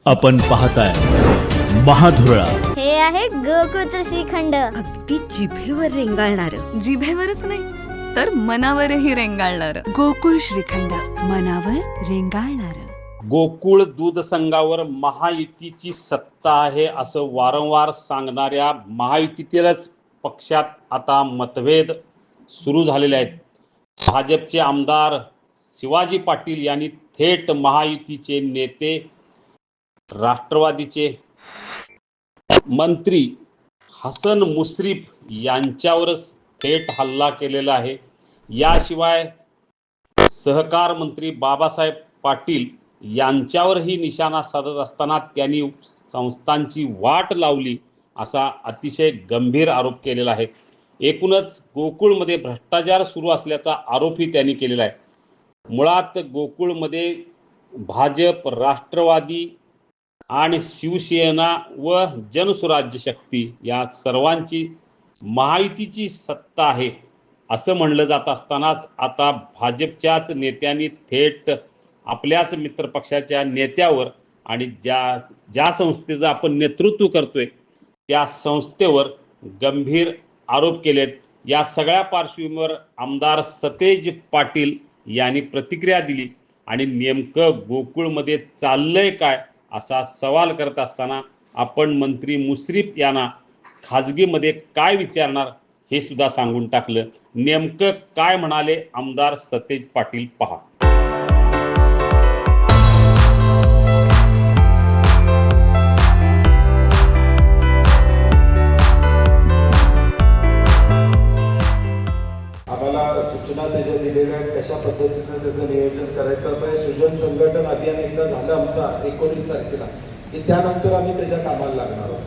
आपण पाहताय महाधुरळा. हे आहे गोकुळचं श्रीखंड. अगदी जिभेवर रेंगाळणार. जिभेवरच नाही तर मनावरही रेंगाळणार. गोकुळ श्रीखंड, मनावर रेंगाळणार. गोकुळ दूध संघावर महायुतीची सत्ता आहे असं वारंवार सांगणाऱ्या महायुतीतीलच पक्षात आता मतभेद सुरू झालेले आहेत. भाजपचे आमदार शिवाजी पाटील यांनी थेट महायुतीचे नेते राष्ट्रवादीचे मंत्री हसन मुश्रीफ यांच्यावरच थेट हल्ला केलेला आहे. याशिवाय सहकार मंत्री बाबासाहेब पाटील यांच्यावरही निशाणा साधत असताना त्यांनी संस्थांची वाट लावली असा अतिशय गंभीर आरोप केलेला आहे. एकूणच गोकुळमध्ये भ्रष्टाचार सुरू असल्याचा आरोपही त्यांनी केलेला आहे. मुळात गोकुळमध्ये भाजप, राष्ट्रवादी आणि शिवसेना व जनसुराज्य शक्ती या सर्वांची महायुतीची सत्ता आहे असं म्हणलं जात असतानाच आता भाजपच्याच नेत्यांनी थेट आपल्याच मित्रपक्षाच्या नेत्यावर आणि ज्या संस्थेचं आपण नेतृत्व करतोय त्या संस्थेवर गंभीर आरोप केलेत. या सगळ्या पार्श्वभूमीवर आमदार सतेज पाटील यांनी प्रतिक्रिया दिली आणि नेमकं गोकुळमध्ये चाललंय काय असा सवाल करत असताना आपण मंत्री मुश्रीफ यांना खाजगीमध्ये काय विचारणार हे सुद्धा सांगून टाकलं. नेमकं काय म्हणाले आमदार सतेज पाटील पहा. सूचना त्याच्या दिलेल्या आहेत, कशा पद्धतीने त्याचं नियोजन करायचं. आता सृजन संघटन अभियान एकदा झालं आमचा 19 तारखेला की त्यानंतर आम्ही त्याच्या कामाला लागणार आहोत.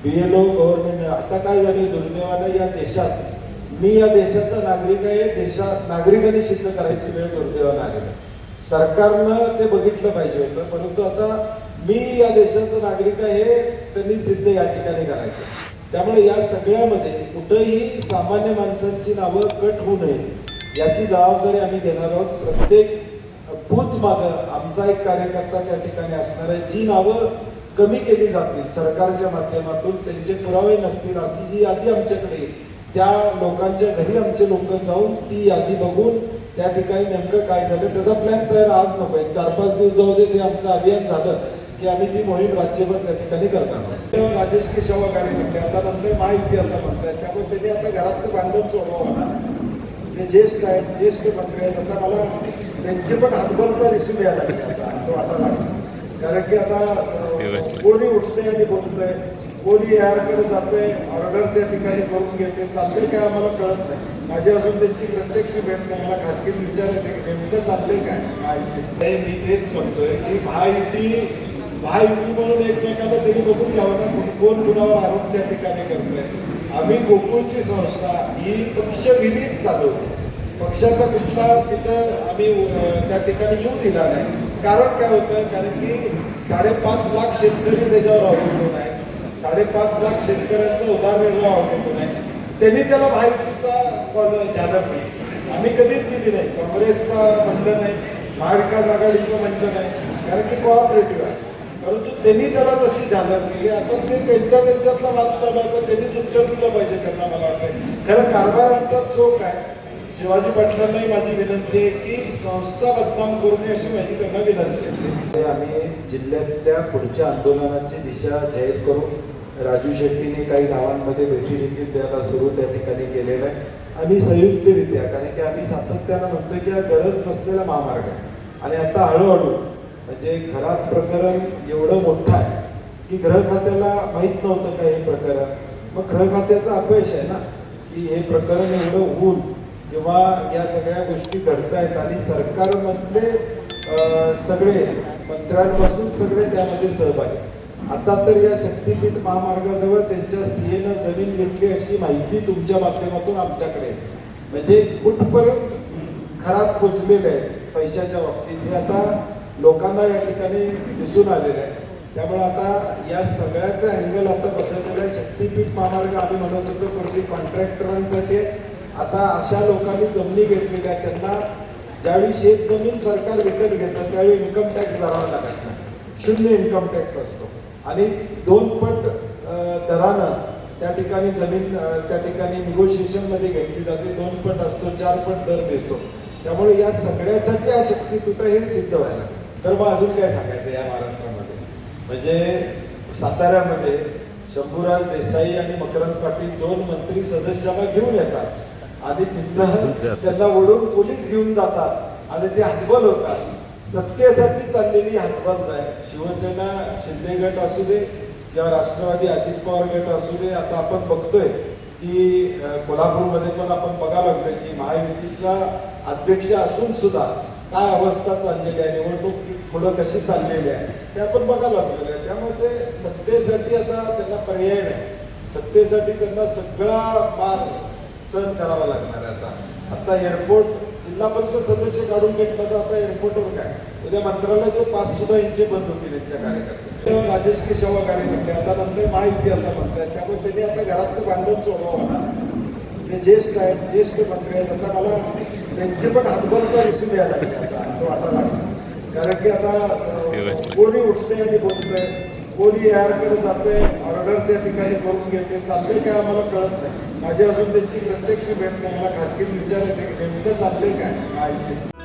BLO गव्हर्नमेंट आता काय झाले दुर्दैवानं या देशात मी या देशाचा नागरिक आहे, देशात नागरिकांनी सिद्ध करायची वेळ दुर्दैवानं आलेली. सरकारनं ते बघितलं पाहिजे होतं, परंतु आता मी या देशाचा नागरिक आहे त्यांनी सिद्ध या ठिकाणी करायचं. त्यामुळे या सगळ्यामध्ये कुठंही सामान्य माणसांची नावं कट होऊ नये याची जबाबदारी आम्ही घेणार आहोत. प्रत्येक बूथ मागं आमचा एक कार्यकर्ता त्या ठिकाणी असणार आहे. जी नावं कमी केली जातील सरकारच्या माध्यमातून, त्यांचे पुरावे नसतील अशी जी यादी आमच्याकडे त्या लोकांच्या घरी आमचे लोक जाऊन ती यादी बघून त्या ठिकाणी नेमकं काय झालं त्याचा प्लॅन तयार आज नको आहे, 4-5 दिवस जाऊ दे. ते आमचं अभियान झालं की आम्ही ती मोहीम राज्यभर त्या ठिकाणी करणार आहोत. तेव्हा राजेश केशव गाडी म्हटले, आता नंतर महायुती आता म्हणतात, त्यामुळे त्यांनी आता घरातलं भांडण सोडवावं ना. ते ज्येष्ठ आहेत, ज्येष्ठ मंत्री आहेत, आता मला त्यांचे पण हातबलता दिसून यायला लागले आता असं वाटायला लागलं. कारण की आता कोणी उठतंय आणि बोलतंय, कोणी याकडे जातंय, ऑर्डर त्या ठिकाणी करून घेते, चाललंय काय आम्हाला कळत नाही. माझी अजून त्यांची प्रत्यक्ष भेट नाही, मला खासगीत विचारायचं की नेमकं चाललंय काय महायुती. मी तेच म्हणतोय की महायुती म्हणून एकमेकांना त्यांनी बघून घ्यावं ना, कोण कुणावर आरोप त्या ठिकाणी करतोय. आम्ही गोकुळची संस्था ही पक्षविरहित चालवतो. पक्षाचा कुठला तिथं आम्ही त्या ठिकाणी येऊ दिला नाही. कारण काय होतं, कारण की 5.5 लाख शेतकरी त्याच्यावर अवलंबून आहे. 5.5 लाख शेतकऱ्यांचा उदरनिर्वाह अवलंबून आहे. त्यांनी त्याला महायुतीचा जाणत नाही. आम्ही कधीच दिली नाही. काँग्रेसचा म्हणलं नाही, महाविकास आघाडीचं म्हणलं नाही, कारण की कोऑपरेटिव्ह आहे. परंतु त्यांनी त्याला तशी जाणत केली. आता ते त्यांच्यातला वाद चालू आहे, त्यांनीच उत्तर दिलं पाहिजे त्यांना. मला वाटतं खरं कारभार आमचा चोख आहे. शिवाजी पाटलांनाही माझी विनंती आहे की संस्था बदनाम करू नये अशी माझी त्यांना विनंती आहे. आम्ही जिल्ह्यातल्या पुढच्या आंदोलनाची दिशा जाहीर करू. राजू शेट्टीने काही गावांमध्ये भेटी देखील द्यायला सुरू त्या ठिकाणी केलेलं आहे. आम्ही संयुक्तरित्या, कारण की आम्ही सातत्यानं म्हणतोय की हा गरज नसलेला महामार्ग आहे. आणि आता हळूहळू म्हणजे खरात प्रकरण एवढं मोठं आहे की गृह खात्याला माहीत नव्हतं का हे प्रकरण. मग गृह खात्याचं अपयश आहे ना की हे प्रकरण एवढं होऊन किंवा या सगळ्या गोष्टी घडत आहेत आणि सरकारमधले सगळे मंत्र्यांपासून सगळे त्यामध्ये सहभागी. आता तर या शक्तीपीठ महामार्गाजवळ त्यांच्या सीएनं जमीन घेतली अशी माहिती तुमच्या माध्यमातून आमच्याकडे, म्हणजे कुठपर्यंत खरात पोचलेले आहेत पैशाच्या बाबतीत हे आता लोकांना या ठिकाणी दिसून आलेलं आहे. त्यामुळे आता या सगळ्याचं अँगल आता बदललेलं आहे. शक्तीपीठ महामार्ग आम्ही म्हणत होतो पूर्वी कॉन्ट्रॅक्टरांसाठी, आता अशा लोकांनी जमिनी घेतलेल्या आहेत, त्यांना ज्यावेळी शेत जमीन सरकार विकत घेतं त्यावेळी इन्कम टॅक्स भरावा लागत नाही. शून्य इन्कम टॅक्स असतो आणि 2 पट दरानं त्या ठिकाणी जमीन त्या ठिकाणी निगोशिएशनमध्ये घेतली जाते. 2 पट असतो, 4 पट दर मिळतो. त्यामुळे या सगळ्यासाठी हा शक्तीपीठ हे सिद्ध व्हायला. तर मग अजून काय सांगायचं या महाराष्ट्रामध्ये, म्हणजे साताऱ्यामध्ये शंभूराज देसाई आणि मकरंद पाटील 2 मंत्री सदस्याला घेऊन येतात आणि तिथनं त्यांना ओढून पोलीस घेऊन जातात आणि ते हतबल होतात. सत्तेसाठी चाललेली हतबल आहे. शिवसेना शिंदे गट असू दे किंवा राष्ट्रवादी अजित पवार गट असू दे. आता आपण बघतोय की कोल्हापूरमध्ये पण आपण बघायला लागलोय की महायुतीचा अध्यक्ष असून सुद्धा काय अवस्था चाललेली आहे, निवडणूक पुढं कशी चाललेली आहे ते आपण बघायला लागलेलं आहे. त्यामुळे ते सत्तेसाठी आता त्यांना पर्याय नाही. सत्तेसाठी त्यांना सगळा मार सहन करावा लागणार आहे. आता एअरपोर्ट जिल्हा परिषद सदस्य काढून घेतला तर आता एअरपोर्टवर काय उद्या मंत्रालयाचे पास सुद्धा यांचे बंद होतील यांच्या कार्यकर्ते. राजेश केशव गाडी म्हटले, आता नंतर महायुती आता म्हणतायत. त्यामुळे त्यांनी आता घरातलं भांडण सोडवावं म्हणा. ते ज्येष्ठ आहेत, ज्येष्ठ मंत्री आहेत. आता मला त्यांची पण हातबलता दिसून यायला लागली आता असं वाटायला लागलं. कारण की आता कोणी उठतंय आणि बोलतंय, कोणी याकडे जातंय, ऑर्डर त्या ठिकाणी करून घेते, चाललंय काय आम्हाला कळत नाही. माझी अजून त्यांची प्रत्यक्ष भेट नाही. मला खासगीत विचारायचं की नेमकं चाललंय काय.